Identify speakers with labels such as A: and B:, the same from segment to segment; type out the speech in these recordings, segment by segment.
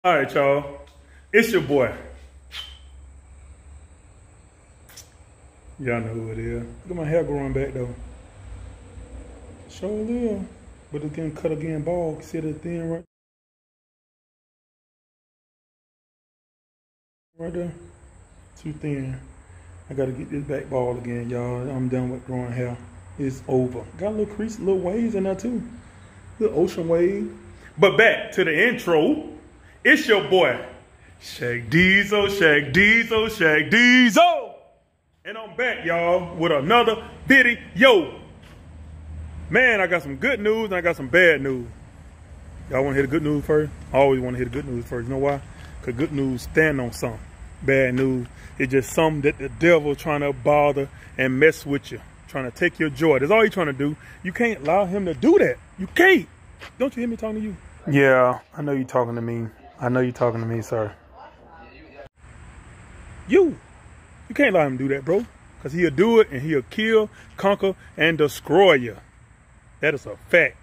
A: All right, y'all. It's your boy. Y'all know who it is. Look at my hair growing back though. Sure live. But it's getting cut again bald. See the thin right there? Too thin. I gotta get this back bald again, y'all. I'm done with growing hair. It's over. Got a little crease, little waves in there too. Little ocean wave. But back to the intro. It's your boy, Shaq Diesel, Shaq Diesel, Shaq Diesel. And I'm back, y'all, with another video. Man, I got some good news and I got some bad news. Y'all want to hear the good news first? I always want to hear the good news first. You know why? Because good news stand on something. Bad news is just something that the devil trying to bother and mess with you. Trying to take your joy. That's all he's trying to do. You can't allow him to do that. You can't. Don't you hear me talking to you? Yeah, I know you're talking to me. I know you're talking to me, sir. You can't let him do that, bro. Because he'll do it and he'll kill, conquer, and destroy you. That is a fact.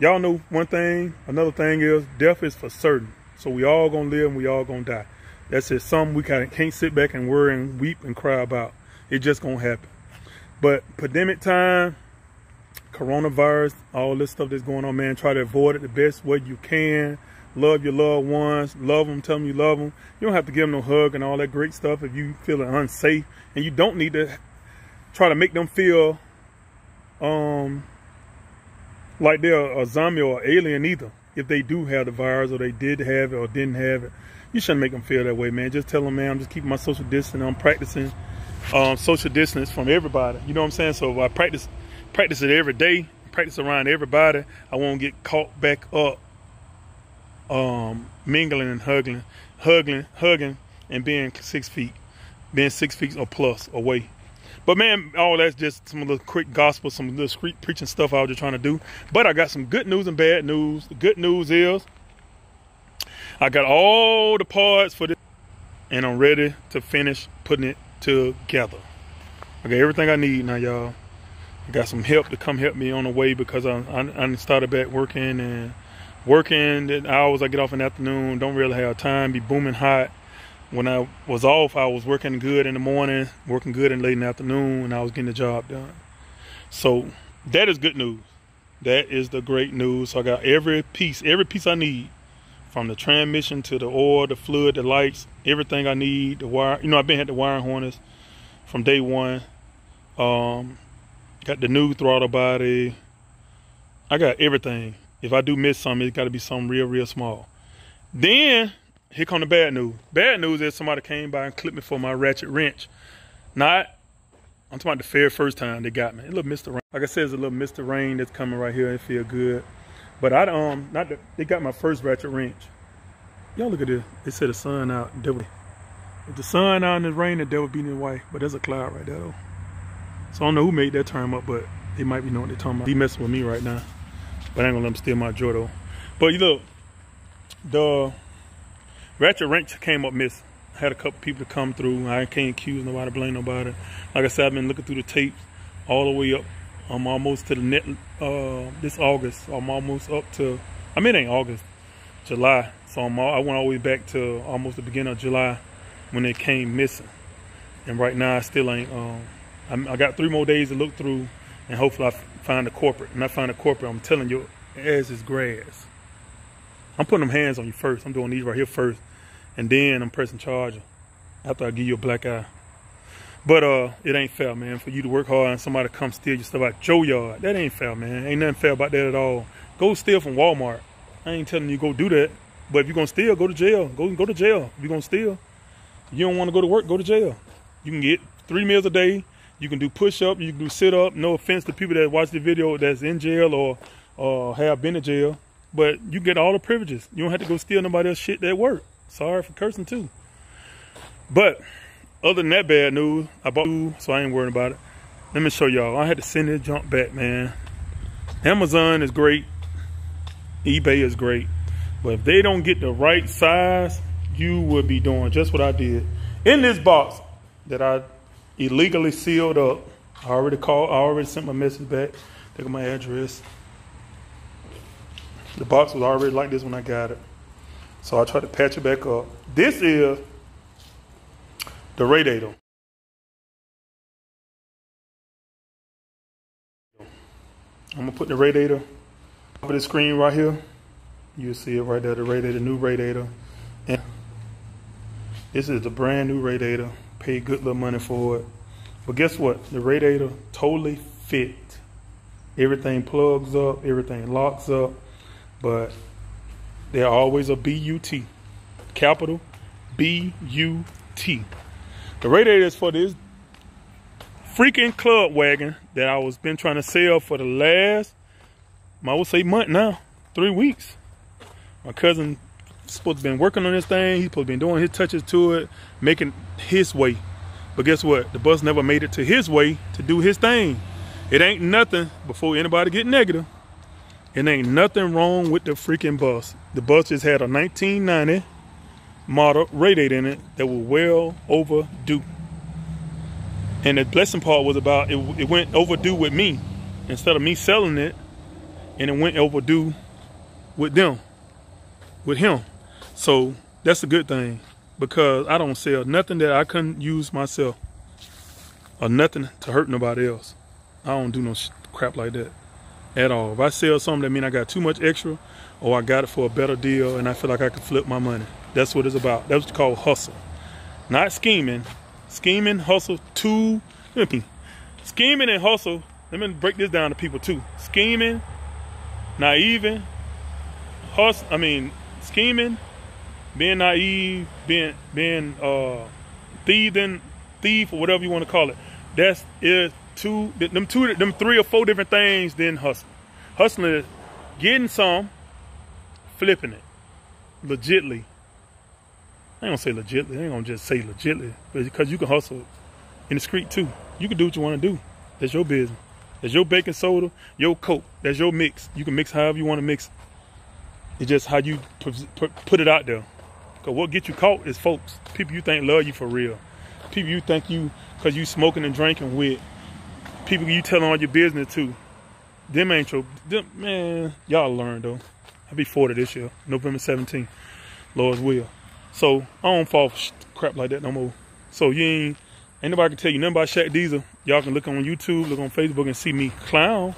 A: Y'all know one thing. Another thing is death is for certain. So we all gonna live and we all gonna die. That's just something we can't sit back and worry and weep and cry about. It's just gonna happen. But pandemic time, coronavirus, all this stuff that's going on, man, try to avoid it the best way you can. Love your loved ones. Love them. Tell them you love them. You don't have to give them no hug and all that great stuff if you feeling unsafe. And you don't need to try to make them feel like they're a zombie or alien either. If they do have the virus or they did have it or didn't have it, you shouldn't make them feel that way, man. Just tell them, man, I'm just keeping my social distance. I'm practicing social distance from everybody. You know what I'm saying? So if I practice it every day, practice around everybody, I won't get caught back up mingling and hugging and being 6 feet or plus away. But man, all that's just some of the quick gospel, some little street preaching stuff I was just trying to do. But I got some good news and bad news. The good news is I got all the parts for this and I'm ready to finish putting it together. I got everything I need now, y'all. I got some help to come help me on the way because I started back working the hours I get off in the afternoon, don't really have time, be booming hot. When I was off, I was working good in the morning, working good in late in the afternoon, and I was getting the job done. So that is good news. That is the great news. So I got every piece I need, from the transmission to the oil, the fluid, the lights, everything I need, the wire. You know, I've been at the wiring harness from day one. Got the new throttle body. I got everything. If I do miss something, it's got to be something real small. Then, here come the bad news. Bad news is somebody came by and clipped me for my ratchet wrench. I'm talking about the very first time they got me. A little Mr. Rain. Like I said, there's a little Mr. Rain that's coming right here. It feel good. But they got my first ratchet wrench. Y'all look at this. They said the sun out. If the sun out and it's rain, the devil beating his wife. But there's a cloud right there though. So I don't know who made that term up, but they might be knowing what they're talking about. He messing with me right now. But I ain't gonna let him steal my joy though. But you look, the ratchet wrench came up missing. I had a couple people to come through. I can't accuse nobody, blame nobody. Like I said, I've been looking through the tapes all the way up. I'm almost to the net this August. I'm almost up to, I mean it ain't August, July. So I went all the way back to almost the beginning of July when it came missing. And right now I still ain't, I got 3 more days to look through and hopefully I find the corporate. When I find the corporate, I'm telling you, ass is grass. I'm putting them hands on you first. I'm doing these right here first. And then I'm pressing charger after I give you a black eye. But it ain't fair, man, for you to work hard and somebody come steal your stuff out your yard. That ain't fair, man. Ain't nothing fair about that at all. Go steal from Walmart. I ain't telling you go do that. But if you're going to steal, go to jail. Go to jail if you're going to steal. If you don't want to go to work, go to jail. You can get 3 meals a day. You can do push-up. You can do sit-up. No offense to people that watch the video that's in jail or have been in jail. But you get all the privileges. You don't have to go steal nobody else's shit at work. Sorry for cursing too. But other than that bad news, I bought two, so I ain't worried about it. Let me show y'all. I had to send this junk back, man. Amazon is great. eBay is great. But if they don't get the right size, you will be doing just what I did. In this box that I illegally sealed up, I already sent my message back. Look at my address. The box was already like this when I got it. So I try to patch it back up. This is the radiator. I'm gonna put the radiator over the screen right here. You'll see it right there, the radiator, new radiator. And this is the brand new radiator. Paid good little money for it. But guess what? The radiator totally fit. Everything plugs up, everything locks up, but they're always a B-U-T. Capital B-U-T. The radiator is for this freaking club wagon that I was been trying to sell for the last, I would say, month now, 3 weeks. My cousin supposed to been working on this thing. He's supposed to been doing his touches to it, making his way. But guess what? The bus never made it to his way to do his thing. It ain't nothing, before anybody get negative, it ain't nothing wrong with the freaking bus. The bus just had a 1990 model radiator in it that was well overdue. And the blessing part was about it went overdue with me instead of me selling it, and it went overdue with them, with him. So that's a good thing, because I don't sell nothing that I couldn't use myself, or nothing to hurt nobody else. I don't do no crap like that at all. If I sell something, that means I got too much extra, or I got it for a better deal and I feel like I can flip my money. That's what it's about. That's what's called hustle. Not scheming. Scheming, hustle, scheming and hustle. Let me break this down to people too. Scheming, naive, hustle. Scheming, being naive, being thief, or whatever you want to call it. That's it. Them 3 or 4 different things. Then hustling. Hustling is getting some, flipping it, legitly. I ain't gonna say legitly. I ain't gonna just say legitly, because you can hustle in the street too. You can do what you want to do. That's your business. That's your baking soda, your Coke. That's your mix. You can mix however you want to mix it. It's just how you put it out there. Because what gets you caught is folks, people you think love you for real. People you think because you smoking and drinking with. People you telling all your business to. Them ain't your, man, y'all learn though. I'll be 40 this year, November 17th, Lord's will. So I don't fall for crap like that no more. So ain't nobody can tell you nothing about Shaq Diesel. Y'all can look on YouTube, look on Facebook and see me clown,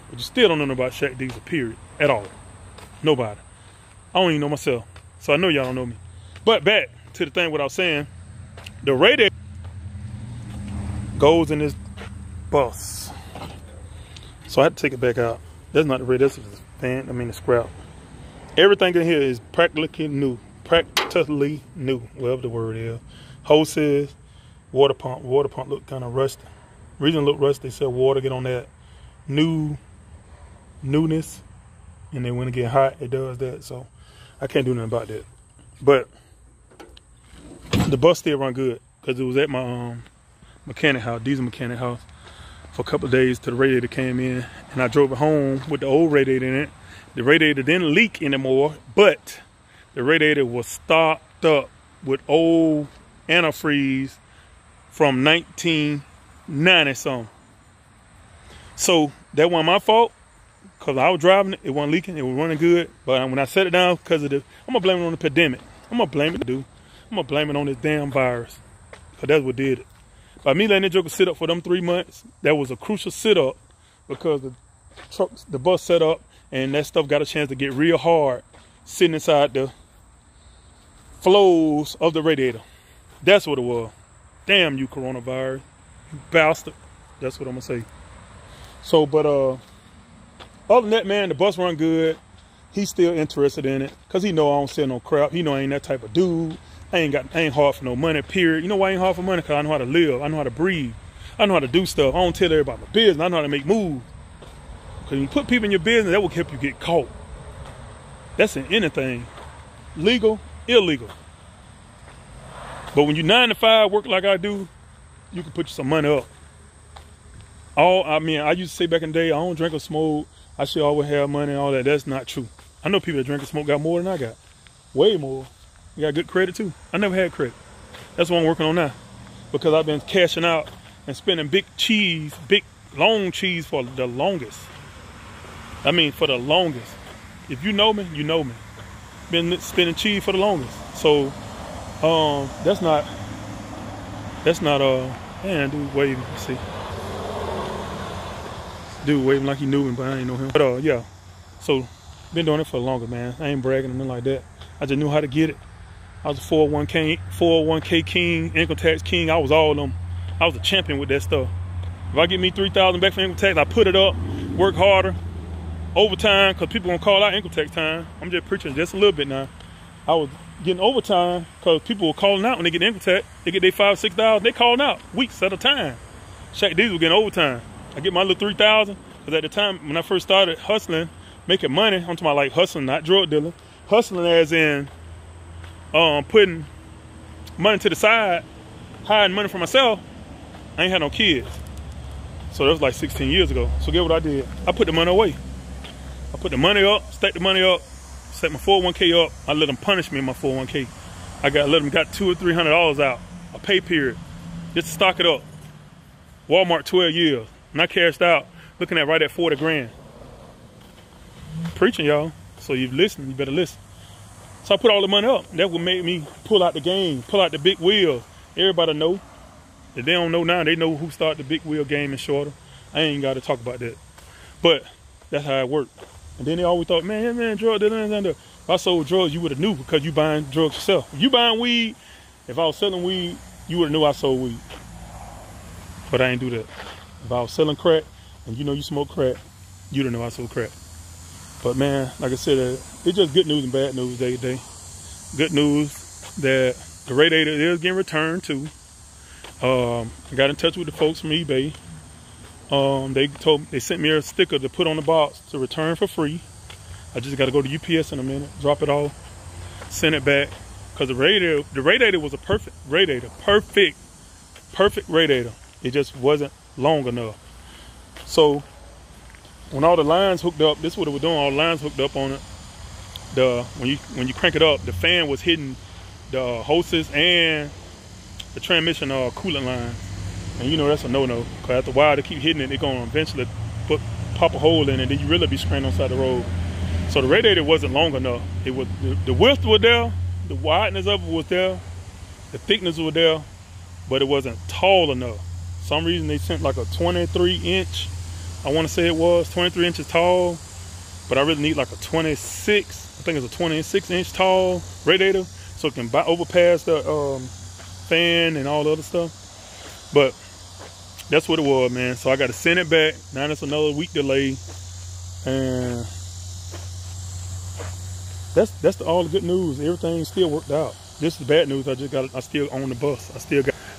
A: but you still don't know nothing about Shaq Diesel, period, at all. Nobody. I don't even know myself. So I know y'all don't know me. But back to the thing what I was saying, the radiator goes in this bus. So I had to take it back out. That's not the radiator, that's the fan, the scrap. Everything in here is practically new. Practically new, whatever the word is. Hoses, water pump. Water pump look kind of rusty. Reason it look rusty, they said water get on that newness, and then when it get hot, it does that. So I can't do nothing about that. But the bus still run good, because it was at my mechanic house, diesel mechanic house, for a couple of days till the radiator came in, and I drove it home with the old radiator in it. The radiator didn't leak anymore, but the radiator was stocked up with old antifreeze from 1990 something. So that wasn't my fault, because I was driving it, it wasn't leaking, it was running good. But when I set it down, because of I'm gonna blame it on the pandemic. I'm gonna blame it, dude. I'm gonna blame it on this damn virus, because that's what did it. By me letting that joker sit up for them 3 months, that was a crucial sit up, because the bus set up and that stuff got a chance to get real hard sitting inside the flows of the radiator. That's what it was. Damn you, coronavirus, you bastard. That's what I'm gonna say. So, but other than that, man, the bus run good. He's still interested in it, because he know I don't sell no crap. He know I ain't that type of dude. I ain't hard for no money, period. You know why I ain't hard for money? Because I know how to live. I know how to breathe. I know how to do stuff. I don't tell everybody my business. I know how to make moves. Because when you put people in your business, that will help you get caught. That's in anything. Legal, illegal. But when you 9 to 5 work like I do, you can put you some money up. I used to say back in the day, I don't drink or smoke. I should always have money and all that. That's not true. I know people that drink and smoke got more than I got. Way more. You got good credit too. I never had credit. That's what I'm working on now. Because I've been cashing out and spending big long cheese for the longest. For the longest. If you know me, you know me. been spinning cheese for the longest. So that's not man, dude waving. Let's see. Dude waving like he knew him, but I ain't know him. But yeah. So been doing it for longer, man. I ain't bragging or nothing like that. I just knew how to get it. I was a 401k king, income tax king. I was all of them. I was a champion with that stuff. If I get me $3,000 back for income tax, I put it up, work harder, overtime, because people gonna call out income tax time. I'm just preaching just a little bit now. I was getting overtime because people were calling out when they get income tax. They get their $5,000, $6,000. They calling out weeks at a time. Shaq Diesel getting overtime. I get my little $3,000 because at the time when I first started hustling, making money, I'm talking about like hustling, not drug dealing. Hustling as in putting money to the side, hiding money for myself. I ain't had no kids. So that was like 16 years ago. So get what I did. I put the money away. I put the money up, stacked the money up, set my 401k up. I let them punish me in my 401k. Let them got $200 or $300 out, a pay period, just to stock it up. Walmart 12 years. And I cashed out, looking at right at 40 grand. Preaching, y'all. So you listen, you better listen. So I put all the money up. That would make me pull out the game, pull out the big wheel. Everybody know. If they don't know now, they know who started the big wheel game in Shorter. I ain't got to talk about that. But that's how it worked. And then they always thought, man, drug dealer. If I sold drugs, you would have knew because you buying drugs yourself. If you buying weed, if I was selling weed, you would have knew I sold weed. But I ain't do that. If I was selling crack, and you know you smoke crack, you don't know I sold crack. But man, like I said, it's just good news and bad news day to day. Good news that the radiator is getting returned to. I got in touch with the folks from eBay. They sent me a sticker to put on the box to return for free. I just got to go to UPS in a minute, drop it off, send it back. Because the radiator was a perfect radiator. Perfect radiator. It just wasn't long enough. So when all the lines hooked up, this is what it was doing, all the lines hooked up on it. When you crank it up, the fan was hitting the hoses and the transmission coolant lines. And you know that's a no-no, because after a while they keep hitting it, they're going to eventually pop a hole in it, and then you really be spraying on the side of the road. So the radiator wasn't long enough. It was the width was there, the wideness of it was there, the thickness was there, but it wasn't tall enough. For some reason they sent like a 23-inch, I want to say it was 23 inches tall, but I really need like a 26, I think it's a 26-inch tall radiator, so it can overpass the fan and all the other stuff. But that's what it was, man. So I got to send it back. Now it's another week delay, and that's all the good news. Everything still worked out. This is bad news. I still own the bus.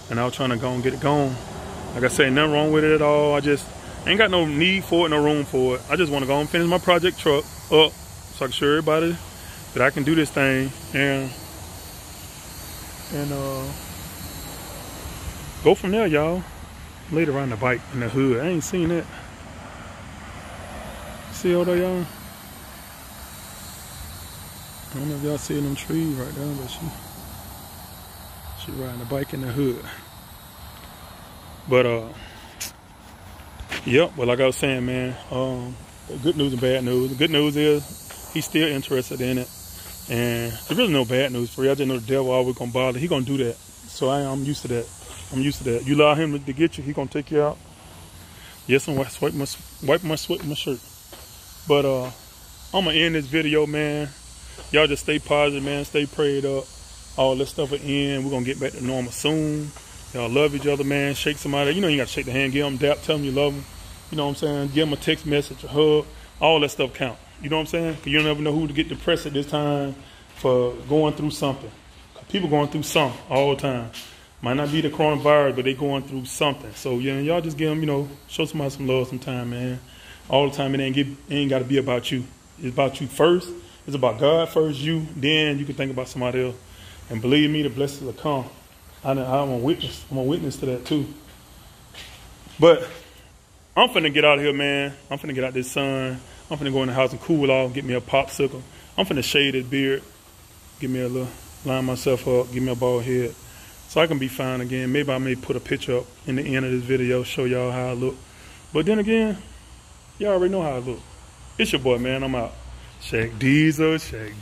A: And I was trying to go and get it going. Like I say, nothing wrong with it at all. I just ain't got no need for it, no room for it. I just want to go and finish my project truck up so I can show everybody that I can do this thing and go from there, y'all. Later on the bike in the hood. I ain't seen that. See all that, y'all? I don't know if y'all see them trees right there, but she riding the bike in the hood. But yep, but like I was saying, man, good news and bad news. The good news is he's still interested in it. And there's really no bad news for you. I just know the devil always gonna bother. He gonna do that. So I'm used to that. I'm used to that. You allow him to get you, he gonna take you out. Yes, I'm wipe my sweat with my shirt. But I'm gonna end this video, man. Y'all just stay positive, man. Stay prayed up. All this stuff will end. We're gonna get back to normal soon. Y'all love each other, man. Shake somebody. You know you gotta shake the hand, give them a dap, tell them you love them. You know what I'm saying? Give them a text message, a hug. All that stuff count. You know what I'm saying? Because you never know who to get depressed at this time for going through something. People going through something all the time. Might not be the coronavirus, but they going through something. So yeah, y'all just give them, you know, show somebody some love sometime, man. All the time, it ain't got to be about you. It's about you first. It's about God first, you. Then you can think about somebody else. And believe me, the blessings will come. I'm a witness. I'm a witness to that too. But I'm finna get out of here, man. I'm finna get out this sun. I'm finna go in the house and cool off, get me a popsicle. I'm finna shave this beard, give me a little, line myself up, give me a bald head, so I can be fine again. Maybe I may put a picture up in the end of this video, show y'all how I look. But then again, y'all already know how I look. It's your boy, man. I'm out. Shaq Diesel, Shaq Diesel.